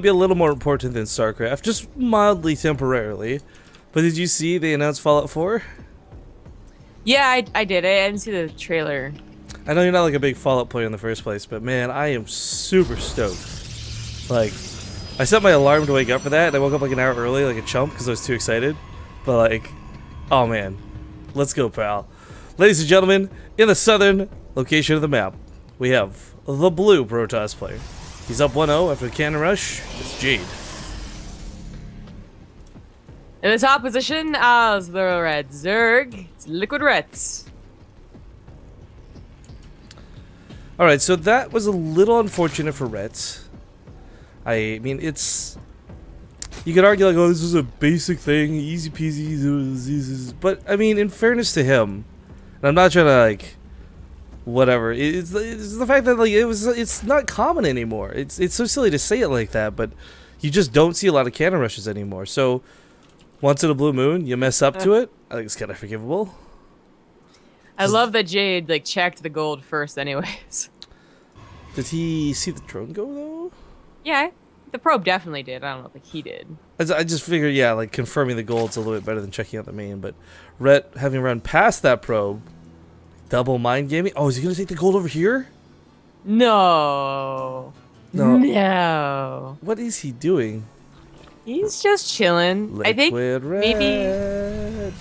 be a little more important than StarCraft, just mildly temporarily. But did you see they announced Fallout 4? Yeah, I did. I didn't see the trailer. I know you're not like a big Fallout player in the first place, but man, I am super stoked. Like, I set my alarm to wake up for that, and I woke up like an hour early, like a chump, because I was too excited. But like, oh man, let's go, pal. Ladies and gentlemen, in the southern location of the map, we have the blue Protoss player. He's up 1-0 after the cannon rush. It's Jade. In the top position is the red Zerg. It's Liquid Reds. Alright, so that was a little unfortunate for Rets. I mean, it's... You could argue like, oh, this is a basic thing, easy peasy, but I mean, in fairness to him, and I'm not trying to like... whatever. It's the fact that like it's not common anymore. It's so silly to say it like that, but you just don't see a lot of cannon rushes anymore. So once in a blue moon, you mess up to it. I think it's kind of forgivable. I love that Jade like checked the gold first, anyways. Did he see the drone go though? Yeah, the probe definitely did. I don't know if he did. I just figured, yeah, like confirming the gold's a little bit better than checking out the main. But Rhett having run past that probe. Double mind gaming? Oh, is he gonna take the gold over here? No. No. No. What is he doing? He's just chilling. Liquid I think red.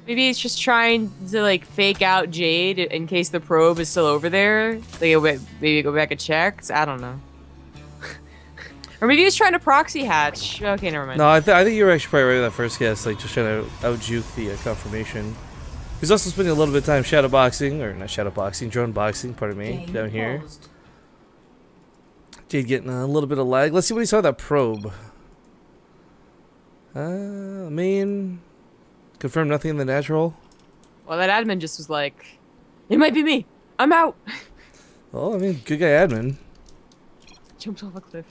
maybe he's just trying to like fake out Jade in case the probe is still over there. Like maybe go back and check. I don't know. Or maybe he's trying to proxy hatch. Okay, never mind. No, I think you were actually probably right with that first guess. Like just trying to out-juke the confirmation. He's also spending a little bit of time shadowboxing, or not shadowboxing, drone boxing, pardon me, down here. Jade getting a little bit of lag. Let's see what he saw with that probe. Main. Confirm nothing in the natural. Well, that admin just was like, it might be me. I'm out. Well, I mean, good guy admin. Jumps off a cliff.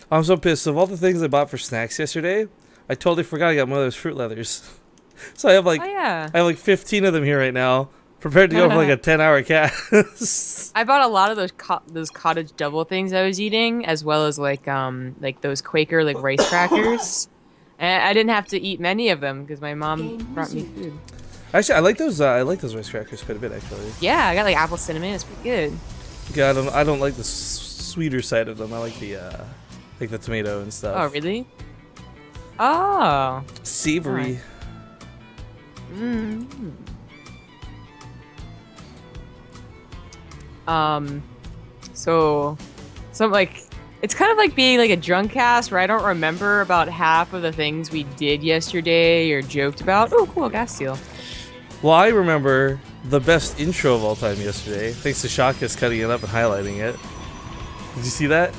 I'm so pissed. Of all the things I bought for snacks yesterday, I totally forgot I got one of those fruit leathers. So I have like, oh, yeah. I have like 15 of them here right now, prepared to go for like a 10-hour cast. I bought a lot of those cottage double things I was eating, as well as like those Quaker like rice crackers. And I didn't have to eat many of them because my mom brought me food. Actually, I like those rice crackers quite a bit actually. Yeah, I got like apple cinnamon. It's pretty good. Yeah, I don't like the sweeter side of them. I like the tomato and stuff. Oh really? Oh. Savory. So like it's kind of like being like a drunk cast where I don't remember about half of the things we did yesterday or joked about. Oh, cool, gas seal. Well, I remember the best intro of all time yesterday, thanks to Shaka's cutting it up and highlighting it. Did you see that?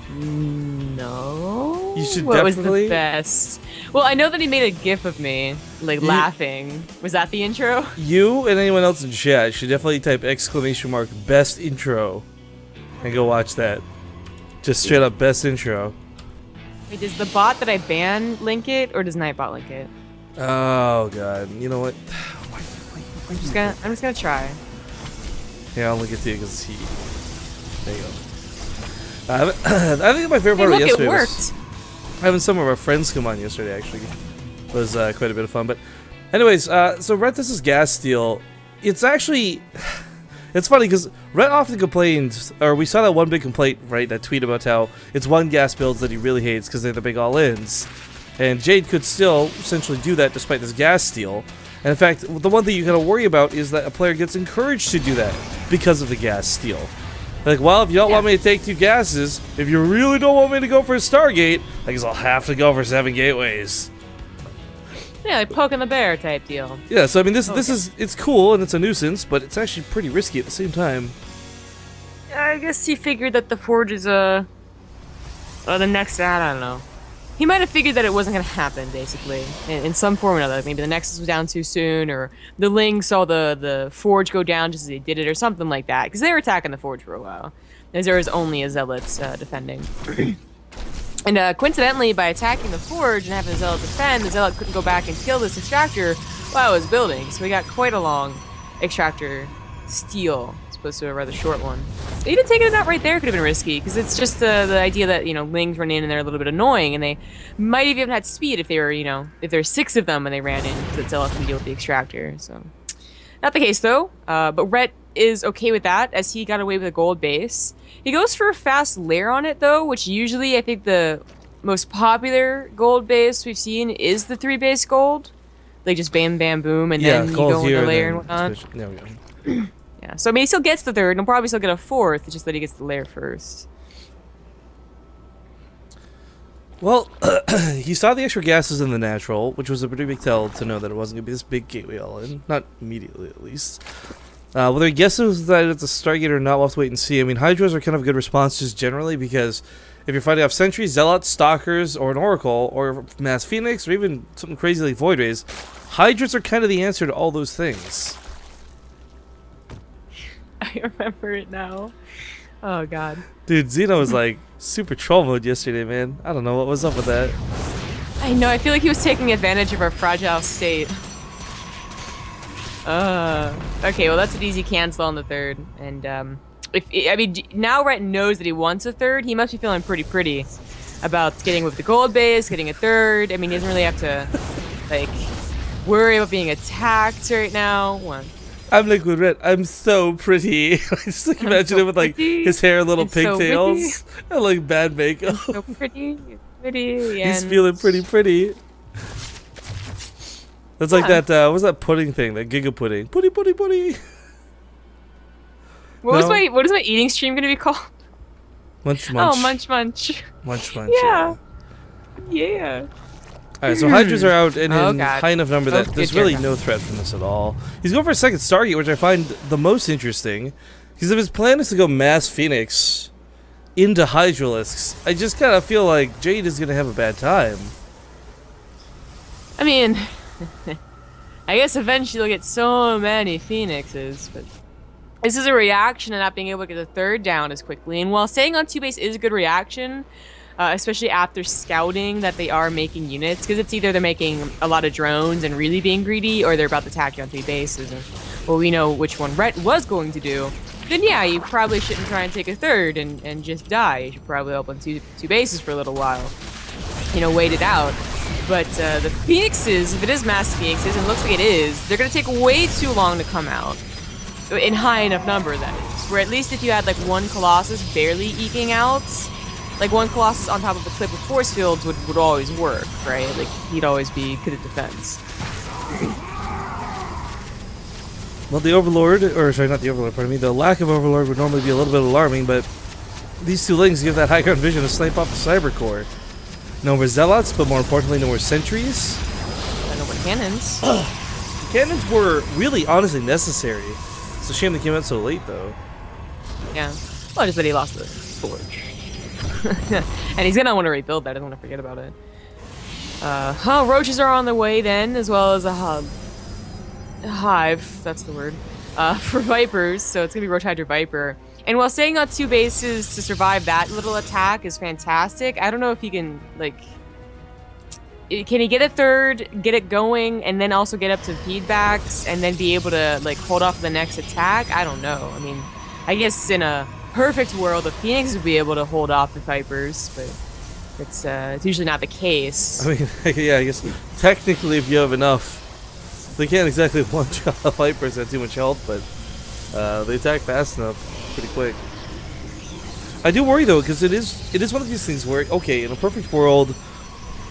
No. You should what definitely. Was the best? Well, I know that he made a gif of me, like laughing. Was that the intro? You and anyone else in chat should definitely type !best intro and go watch that. Just straight up best intro. Wait, does the bot that I ban link it, or does Nightbot link it? Oh god, you know what? I'm just gonna try. Yeah, I'll link it to you because he. There you go. I think my favorite part of yesterday was having some of our friends come on yesterday. Actually, it was quite a bit of fun. But, anyways, so Rhett, this is gas steel. It's actually, it's funny because Rhett often complains, or we saw that one big complaint, right? That tweet about how it's one gas builds that he really hates because they're the big all-ins, and Jade could still essentially do that despite this gas steal. And in fact, the one thing you gotta worry about is that a player gets encouraged to do that because of the gas steal. Like, well, if you don't want me to take 2 gases, if you really don't want me to go for a Stargate, I guess I'll have to go for 7 gateways. Yeah, like poking the bear type deal. Yeah, so I mean, this is, it's cool and it's a nuisance, but it's actually pretty risky at the same time. Yeah, I guess he figured that the Forge is the next, I don't know. He might have figured that it wasn't going to happen, basically, in some form or another. Like maybe the Nexus was down too soon, or the Ling saw the Forge go down just as they did it, or something like that. Because they were attacking the Forge for a while, as there was only a Zealots defending. And coincidentally, by attacking the Forge and having the Zealot defend, the Zealot couldn't go back and kill this Extractor while it was building. So we got quite a long Extractor steal, as opposed to a rather short one. Even taking it out right there could have been risky, because it's just the idea that, you know, Lings run in and they're a little bit annoying, and they might have even had speed if they were, you know, if there's 6 of them and they ran in, because it's still can deal with the extractor. So, not the case though. But Rhett is okay with that, as he got away with a gold base. He goes for a fast lair on it though, which usually I think the most popular gold base we've seen is the 3 base gold. Like just bam, bam, boom, and then you go with the lair and whatnot. There we go. Yeah, so I mean, he still gets the 3rd, and he'll probably still get a 4th, it's just that he gets the lair first. Well, he saw the extra gases in the natural, which was a pretty big tell to know that it wasn't going to be this big gateway all-in. Not immediately, at least. Whether he guesses that it's a Stargate or not, we'll have to wait and see. I mean, Hydras are kind of good responses generally, because if you're fighting off Sentries, Zealots, Stalkers, or an Oracle, or Mass Phoenix, or even something crazy like Void Rays, Hydras are kind of the answer to all those things. I remember it now. Oh god. Dude, Xeno was like super troll mode yesterday, man. I don't know what was up with that. I know, I feel like he was taking advantage of our fragile state. Okay, well that's an easy cancel on the 3rd. And I mean, now Rhett knows that he wants a 3rd, he must be feeling pretty about getting with the gold base, getting a 3rd. I mean, he doesn't really have to, like, worry about being attacked right now. I'm like with Red. I'm so pretty. I just like imagine him with like his hair, little pigtails, and like bad makeup. So pretty. He's feeling pretty. That's like that. What's that pudding thing? That Giga pudding. Putty. What is my eating stream gonna be called? Munch. Oh, munch. Yeah. Alright, so Hydras are out in high enough number that there's really no threat from this at all. He's going for a second Stargate, which I find the most interesting. Because if his plan is to go Mass Phoenix into Hydralisks, I just kind of feel like Jade is going to have a bad time. I mean, I guess eventually you'll get so many Phoenixes, but this is a reaction to not being able to get the 3rd down as quickly. And while staying on 2 base is a good reaction, especially after scouting that they are making units, because it's either they're making a lot of drones and really being greedy, or they're about to attack you on 3 bases. And, well, we know which one Rhett was going to do. Then yeah, you probably shouldn't try and take a 3rd and just die. You should probably open two bases for a little while. You know, wait it out. But the Phoenixes, if it is Mass Phoenixes, and it looks like it is, they're going to take way too long to come out. In high enough number, that is. Where at least if you had like 1 Colossus barely eking out, like 1 Colossus on top of a clip with force fields would always work, right? Like, he'd always be good at defense. Well, the Overlord, or sorry, not the Overlord, pardon me, the lack of Overlord would normally be a little bit alarming, but these 2 Lings give that high ground vision to snipe off the Cyber Core. No more Zealots, but more importantly, no more Sentries. And no more Cannons. Cannons were really, honestly, necessary. It's a shame they came out so late, though. Yeah. Well, just that he lost the Forge. And he's gonna want to rebuild that. I don't want to forget about it. Roaches are on the way then, as well as a hive. That's the word. For Vipers, so it's gonna be Roach Hydra Viper. And while staying on 2 bases to survive that little attack is fantastic, I don't know if he can, like, can he get a 3rd, get it going, and then also get up to feedbacks, and then be able to, like, hold off the next attack? I don't know. I mean, I guess in a perfect world, the Phoenix would be able to hold off the Vipers, but it's usually not the case. I mean, yeah, I guess technically if you have enough, they can't exactly one-shot the Vipers that too much health, but they attack fast enough, pretty quick. I do worry though, because it is one of these things where, okay, in a perfect world,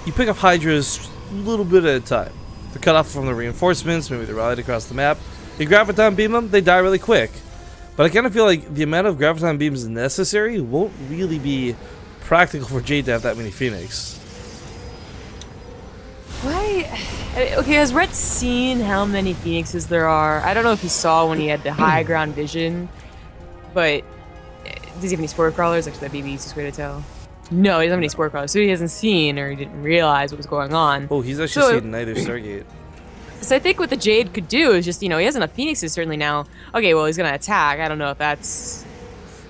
you pick up Hydras a little bit at a time. They're cut off from the reinforcements, maybe they're rallied across the map. You Graviton beam them, they die really quick. But I kind of feel like the amount of Graviton beams necessary won't really be practical for Jade to have that many Phoenix. Why? Okay, has Rhett seen how many Phoenixes there are? I don't know if he saw when he had the high ground vision, but does he have any spore crawlers? Actually, that'd be the easiest way to tell. No, he doesn't have any spore crawlers, so he hasn't seen or he didn't realize what was going on. Oh, he's actually seen neither Stargate. So I think what the Jade could do is just, you know, he has enough Phoenixes certainly now. Okay, well, he's going to attack. I don't know if that's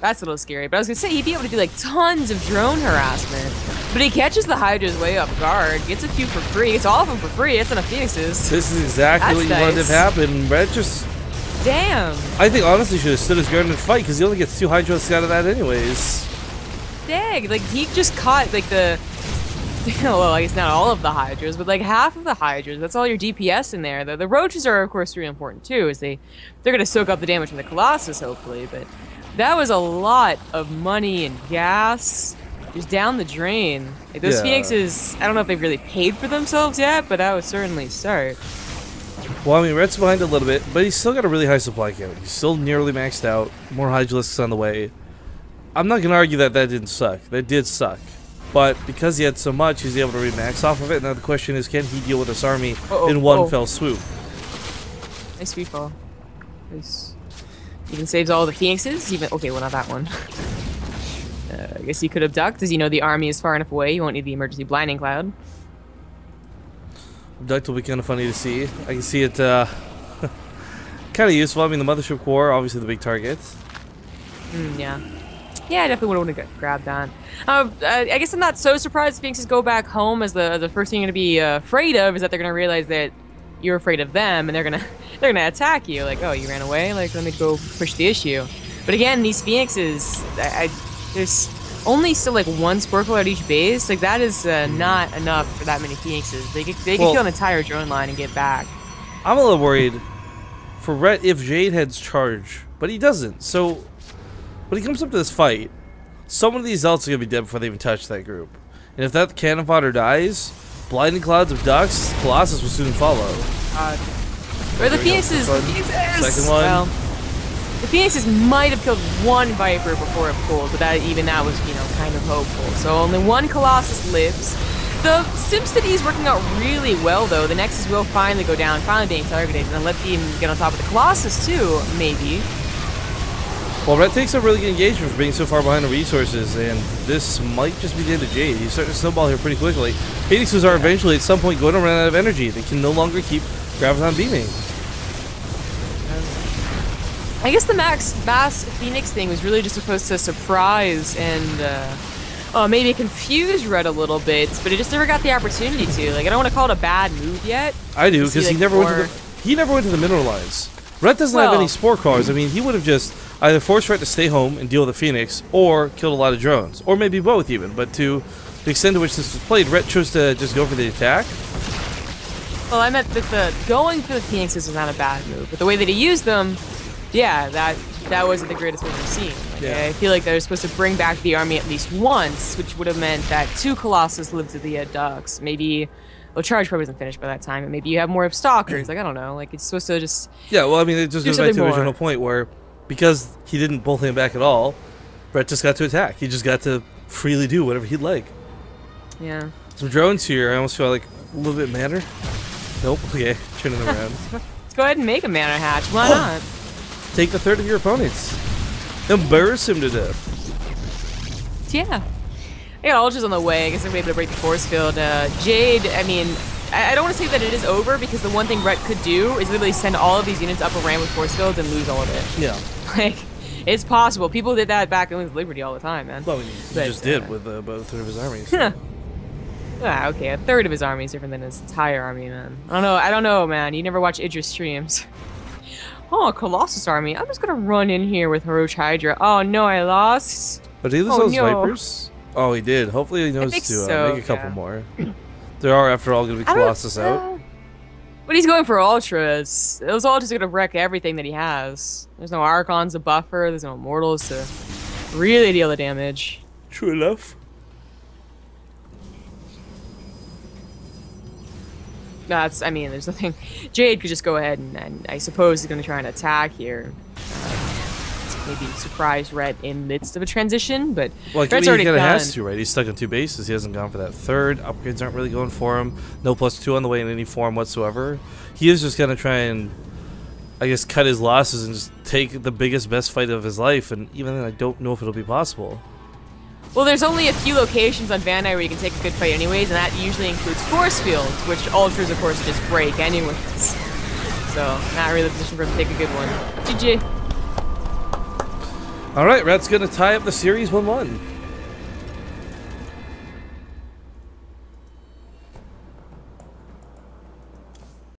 a little scary. But I was going to say, he'd be able to do, like, tons of drone harassment. But he catches the Hydra's way off guard, gets a few for free, gets all of them for free, it's enough Phoenixes. This is exactly what you wanted to happen. Brett just damn. I think honestly should have stood his ground and fight because he only gets 2 Hydros out of that anyways. Dang, like he just caught like the, well, I guess not all of the Hydras, but like half of the Hydras. That's all your DPS in there. The Roaches are of course really important too, as they're gonna soak up the damage from the Colossus hopefully. But that was a lot of money and gas just down the drain. Like, those Phoenixes, I don't know if they've really paid for themselves yet, but that was certainly a start. Well, I mean, Red's behind a little bit, but he's still got a really high supply count. He's still nearly maxed out. More Hydralisks on the way. I'm not going to argue that that didn't suck. That did suck. But because he had so much, he's able to remax off of it. Now the question is, can he deal with this army in one fell swoop? Nice free fall. Nice. Even saves all the Phoenixes. Even okay, well, not that one. I guess he could have ducked. Does he know the army is far enough away? You won't need the emergency blinding cloud. Duct will be kind of funny to see. I can see it kind of useful. I mean, the Mothership Core, obviously the big target. Yeah. Yeah, I definitely would have grabbed that. I guess I'm not so surprised Phoenixes go back home, as the first thing you're going to be afraid of is that they're going to realize that you're afraid of them, and they're gonna attack you. Like, oh, you ran away? Like, let me go push the issue. But again, these Phoenixes, there's only still like 1 Sporkle at each base. Like, that is not enough for that many Phoenixes. They could kill an entire drone line and get back. I'm a little worried for Rhett if Jade heads charge, but he doesn't. So when he comes up to this fight, some of these Zelts are gonna be dead before they even touch that group. And if that cannon fodder dies, blinding clouds of ducks, Colossus will soon follow. Where the Phoenixes? The Phoenixes! Second one. Well, the Phoenixes might have killed 1 Viper before it pulled, but that was, you know, kind of hopeful. So only 1 Colossus lives. The SimCity is working out really well, though. The Nexus will finally go down, finally being targeted, and then let them get on top of the Colossus, too, maybe. Well, Rhett takes a really good engagement for being so far behind the resources, and this might just be the end of Jade. He's starting to snowball here pretty quickly. Phoenixes are eventually, at some point, going to run out of energy. They can no longer keep Graviton beaming. I guess the mass Phoenix thing was really just supposed to surprise and maybe confuse Red a little bit, but it just never got the opportunity to. Like, I don't want to call it a bad move yet. I do, because he never went to the mineral lines. Red doesn't have any Spore cars. I mean, he would have just either forced Red to stay home and deal with the Phoenix, or killed a lot of drones, or maybe both even. But to the extent to which this was played, Red chose to just go for the attack. Well, I meant that going for the Phoenixes was not a bad move, but the way that he used them, yeah, that wasn't the greatest move we've seen. Like, I feel like they were supposed to bring back the army at least once, which would have meant that 2 Colossus lived to the ducks. Maybe, well, Charge probably wasn't finished by that time, and maybe you have more of Stalkers. Like, I don't know. Like, it's supposed to just... Yeah, well, I mean, it just goes back to the original point where, because he didn't pull him back at all, Brett just got to attack. He just got to freely do whatever he'd like. Yeah. Some drones here, I almost feel like a little bit matter. Nope, okay, turning them around. Let's go ahead and make a mana hatch. Why not? Take the third of your opponents. Embarrass him to death. Yeah. I got ultras on the way. I guess I'm able to break the force field. Jade, I mean, I don't want to say that it is over, because the one thing Rhett could do is literally send all of these units up a ramp with force fields and lose all of it. Yeah. Like, it's possible. People did that back in Liberty all the time, man. Well, he just did with about a third of his armies. Okay, a third of his army is different than his entire army, man. I don't know, man. You never watch Idris streams. Oh, Colossus army. I'm just gonna run in here with Roach Hydra. Oh no, I lost. But did he lose those Vipers? Oh, he did. Hopefully he knows to make a couple more. There are, after all, gonna be Colossus out. But he's going for Ultras. Those Ultras are gonna wreck everything that he has. There's no Archons to buffer. There's no Immortals to really deal the damage. True enough. I mean, there's nothing. Jade could just go ahead and I suppose he's going to try and attack here. Maybe surprise Red in midst of a transition, but well, Red's already done. He kind of has to, right? He's stuck on 2 bases. He hasn't gone for that third. Upgrades aren't really going for him. No +2 on the way in any form whatsoever. He is just going to try and, I guess, cut his losses and just take the biggest, best fight of his life. And even then, I don't know if it'll be possible. Well, there's only a few locations on Van Nuys where you can take a good fight anyways, and that usually includes force fields, which Ultras, of course, just break anyways. So, not really a position for him to take a good one. GG. Alright, Rat's gonna tie up the series 1-1.